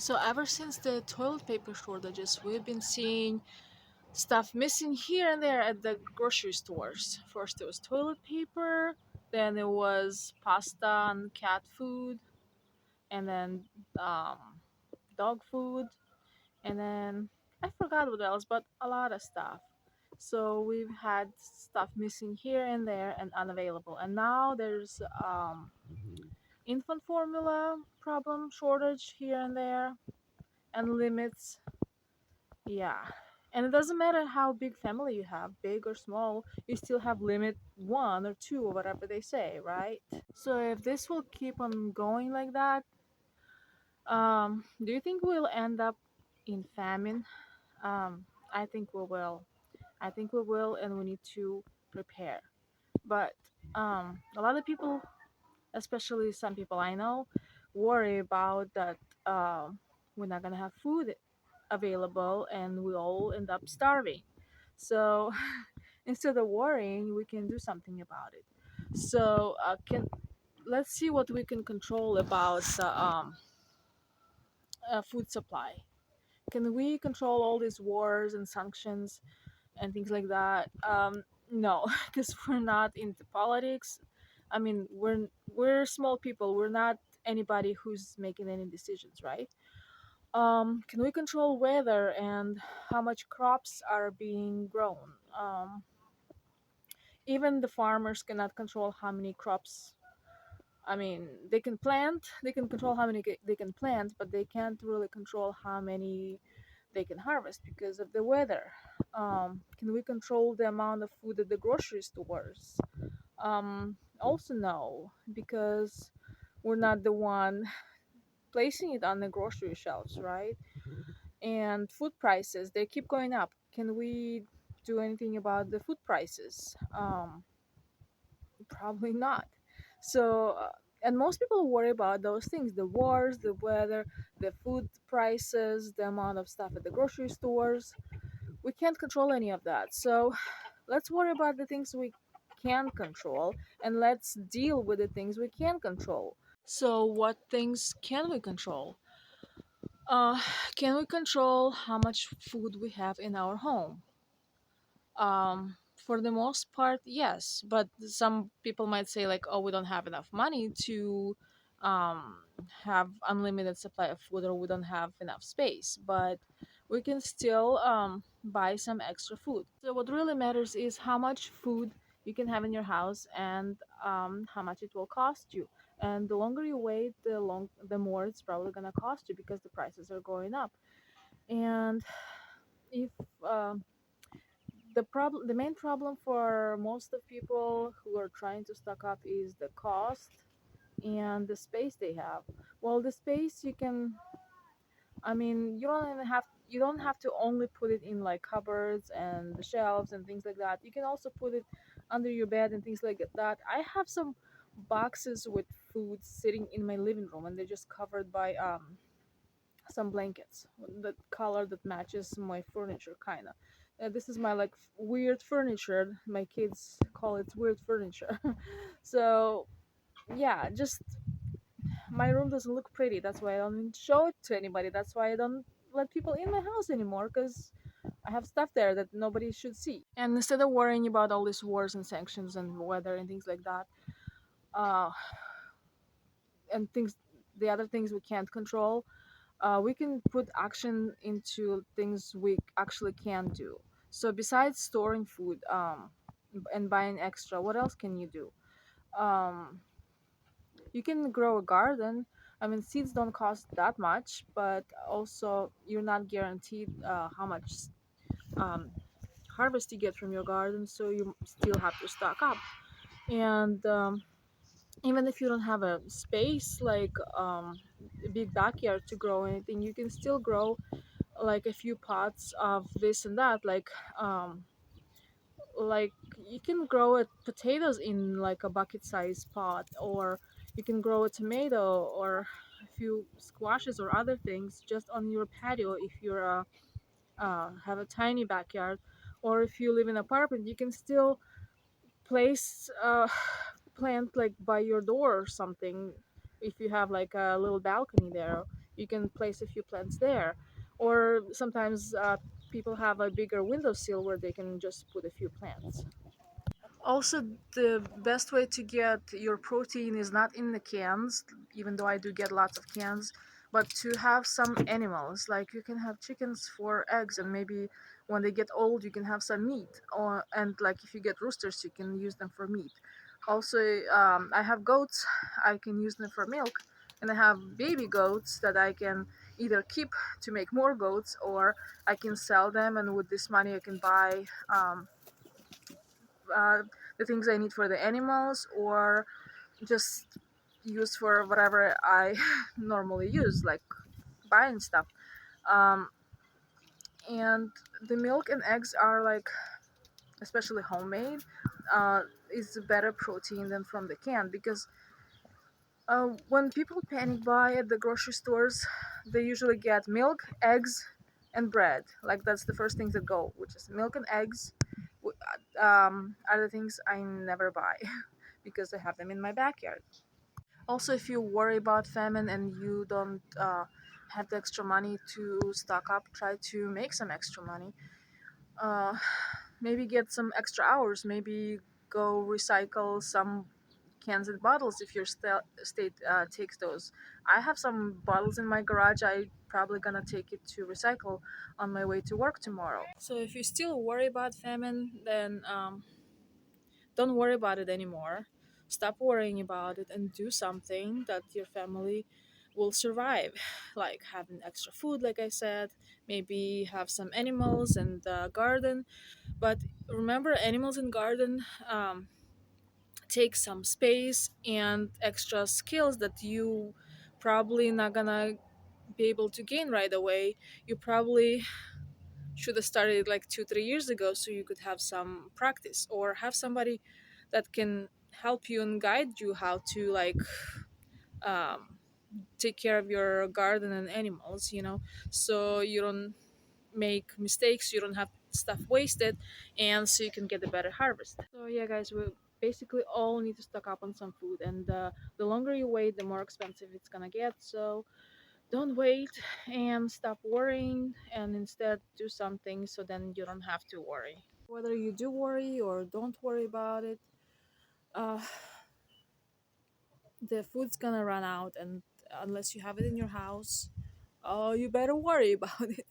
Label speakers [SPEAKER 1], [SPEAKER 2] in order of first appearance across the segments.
[SPEAKER 1] So ever since the toilet paper shortages, we've been seeing stuff missing here and there at the grocery stores. First it was toilet paper, then it was pasta and cat food, and then um, dog food, and then I forgot what else, but a lot of stuff. So we've had stuff missing here and there and unavailable. And now there's infant formula problem shortage here and there and limits. Yeah. And it doesn't matter how big family you have, big or small, you still have limit one or two or whatever they say, right? So if this will keep on going like that, do you think we'll end up in famine? I think we will. I think we will, and we need to prepare. But a lot of people, especially some people I know, worry about that we're not gonna have food available and we all end up starving. So instead of worrying, we can do something about it. So can let's see what we can control about food supply. Can we control all these wars and sanctions and things like that? No, because we're not into politics. I mean, we're small people. We're not anybody who's making any decisions, right? Can we control weather and how much crops are being grown? Even the farmers cannot control how many crops. I mean, they can control how many they can plant, but they can't really control how many they can harvest because of the weather. Can we control the amount of food at the grocery stores? Also, no, because we're not the one placing it on the grocery shelves, right? And food prices, they keep going up. Can we do anything about the food prices? Probably not. So and most people worry about those things: the wars, the weather, the food prices, the amount of stuff at the grocery stores. We can't control any of that, so let's worry about the things we can control, and let's deal with the things we can control. So what things can we control? uh can we control how much food we have in our home? For the most part, yes, but some people might say like, oh, we don't have enough money to um have unlimited supply of food, or we don't have enough space, but we can still buy some extra food. So what really matters is how much food you can have in your house, and how much it will cost you. And the longer you wait, the more it's probably gonna cost you because the prices are going up. And if um the main problem for most of people who are trying to stock up is the cost and the space they have. Well, the space you can, I mean, you don't have to only put it in like cupboards and the shelves and things like that. You can also put it under your bed and things like that. I have some boxes with food sitting in my living room, and they're just covered by some blankets, the color that matches my furniture, kind of. This is my like weird furniture. My kids call it weird furniture. So yeah, just my room doesn't look pretty. That's why I don't show it to anybody. That's why I don't let people in my house anymore, because I have stuff there that nobody should see. And instead of worrying about all these wars and sanctions and weather and things like that, uh, and things, the other things we can't control, we can put action into things we actually can do. So besides storing food and buying extra, what else can you do? Um, you can grow a garden. I mean, seeds don't cost that much, but also you're not guaranteed how much um, harvest you get from your garden, so you still have to stock up. And even if you don't have a space like a big backyard to grow anything, you can still grow like a few pots of this and that, like you can grow potatoes in like a bucket size pot, or you can grow a tomato or a few squashes or other things just on your patio if you're have a tiny backyard. Or if you live in an apartment, you can still place plant like by your door or something if you have like a little balcony there. you can place a few plants there. Or sometimes people have a bigger windowsill where they can just put a few plants. Also, the best way to get your protein is not in the cans, even though I do get lots of cans, but to have some animals. Like you can have chickens for eggs, and maybe when they get old, you can have some meat. Or and like if you get roosters, you can use them for meat. Also, I have goats. I can use them for milk, and I have baby goats that I can either keep to make more goats, or I can sell them, and with this money, I can buy. Uh, the things I need for the animals, or just use for whatever I normally use, like buying stuff. Um, and the milk and eggs are like, especially homemade, is a better protein than from the can because when people panic buy at the grocery stores, they usually get milk, eggs, and bread. Like that's the first things that go, which is milk and eggs. Other things I never buy because I have them in my backyard. Also, if you worry about famine and you don't have the extra money to stock up, try to make some extra money. Uh, Maybe get some extra hours. Maybe go recycle some cans and bottles if your state takes those. I have some bottles in my garage. I probably gonna take it to recycle on my way to work tomorrow. So if you still worry about famine, then don't worry about it anymore. Stop worrying about it and do something that your family will survive, like having extra food, like I said, maybe have some animals and garden. But remember, animals and garden take some space and extra skills that you probably not gonna be able to gain right away. You probably should have started like 2 3 years ago so you could have some practice or have somebody that can help you and guide you how to like um, take care of your garden and animals, so you don't make mistakes, you don't have stuff wasted, and so you can get a better harvest. So yeah, guys, we basically all need to stock up on some food, and the longer you wait, the more expensive it's gonna get. So don't wait and stop worrying and instead do something so then you don't have to worry. Whether you do worry or don't worry about it, uh, the food's gonna run out, and unless you have it in your house, oh, you better worry about it.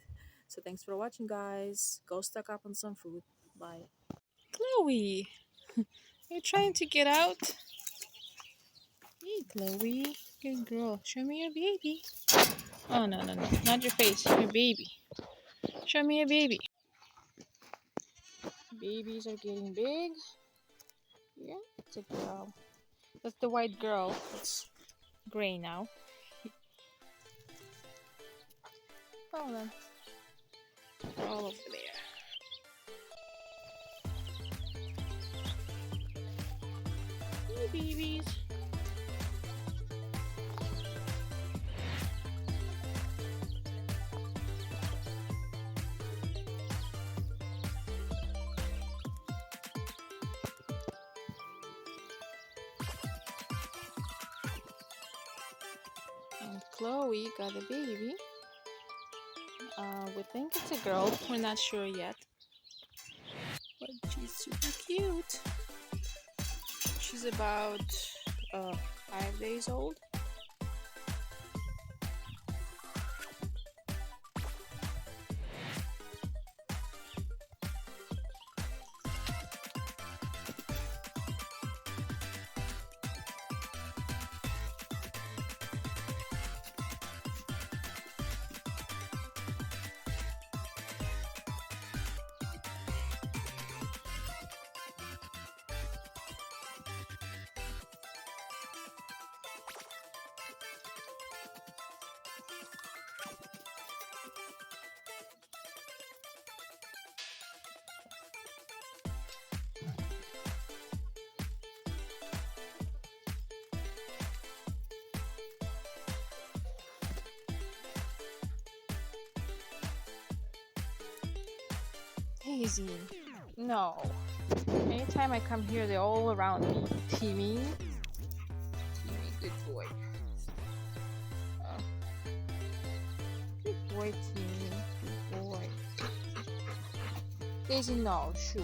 [SPEAKER 1] So thanks for watching, guys. Go stock up on some food. Bye. Chloe, you're trying to get out? Hey, Chloe, good girl. Show me your baby. Oh, no, no, no, not your face, your baby. Show me your baby. Babies are getting big. Yeah, it's a girl. That's the white girl. It's gray now. Oh, no. They're all over there. Hey, babies. And Chloe got a baby. We think it's a girl. We're not sure yet. But she's super cute. She's about 5 days old. Daisy. No. Anytime I come here, they're all around me. Timmy. Timmy, good boy. Oh. boy, Timmy. Good boy. Daisy, no, shoot.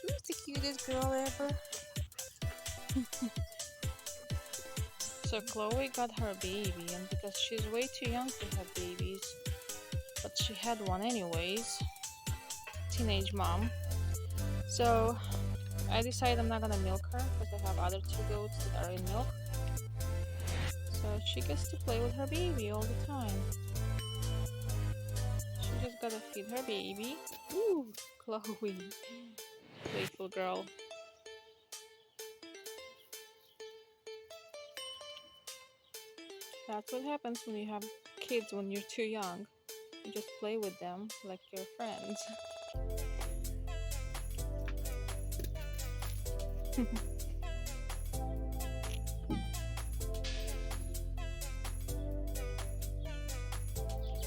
[SPEAKER 1] Who's the cutest girl ever? So Chloe got her baby, and because she's way too young to have babies, but she had one anyways, teenage mom. So I decided I'm not gonna milk her because I have other two goats that are in milk. So she gets to play with her baby all the time. She just gotta feed her baby. Ooh, Chloe, playful girl. That's what happens when you have kids when you're too young. You just play with them like your friends.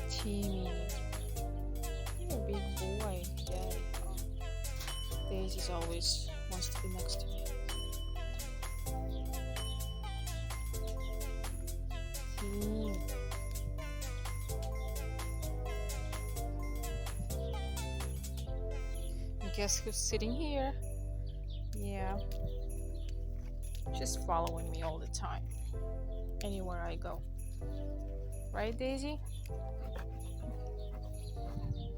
[SPEAKER 1] Timmy, you're a big boy, Daddy. Oh, Daisy's always wants to be next to me. Timmy. Guess who's sitting here? Yeah, she's following me all the time, anywhere I go. Right, Daisy?